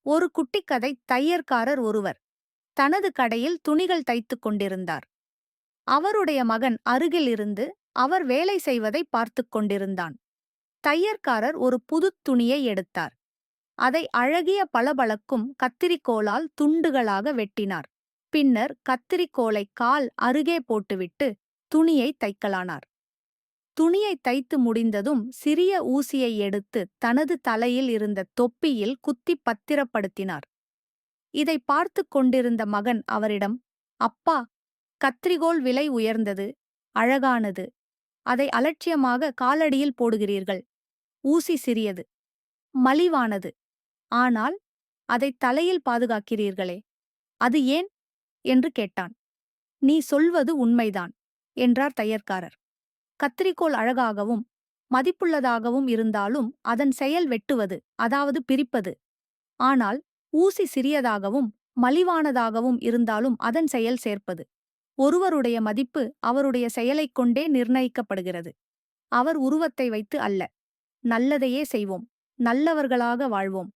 ஒரு குட்டிக்கதை. தையற்காரர் ஒருவர் தனது கடையில் துணிகள் தைத்துக் கொண்டிருந்தார். அவருடைய மகன் அருகில் இருந்து அவர் வேலை செய்வதை பார்த்துக் கொண்டிருந்தான். தையற்காரர் ஒரு புதுத் துணியை எடுத்தார். அதை அழகிய பளபளக்கும் கத்திரிக்கோலால் துண்டுகளாக வெட்டினார். பின்னர் கத்திரிக்கோலை கால் அருகே போட்டுவிட்டு துணியை தைக்கலானார். துணியை தைத்து முடிந்ததும் சிறிய ஊசியை எடுத்து தனது தலையில் இருந்த தொப்பியில் குத்தி பத்திரப்படுத்தினார். இதை பார்த்துக் கொண்டிருந்த மகன் அவரிடம், அப்பா, கத்திரிகோல் விலை உயர்ந்தது, அழகானது. அதை அலட்சியமாக காலடியில் போடுகிறீர்கள். ஊசி சிறியது, மலிவானது. ஆனால் அதை தலையில் பாதுகாக்கிறீர்களே, அது ஏன்? என்று கேட்டான். நீ சொல்வது உண்மைதான், என்றார் தையற்காரர். கத்திரிக்கோல் அழகாகவும் மதிப்புள்ளதாகவும் இருந்தாலும் அதன் செயல் வெட்டுவது, அதாவது பிரிப்பது. ஆனால் ஊசி சிறியதாகவும் மலிவானதாகவும் இருந்தாலும் அதன் செயல் சேர்ப்பது. ஒருவருடைய மதிப்பு அவருடைய செயலைக் கொண்டே நிர்ணயிக்கப்படுகிறது. அவர் உருவத்தை வைத்து அல்ல. நல்லதையே செய்வோம், நல்லவர்களாக வாழ்வோம்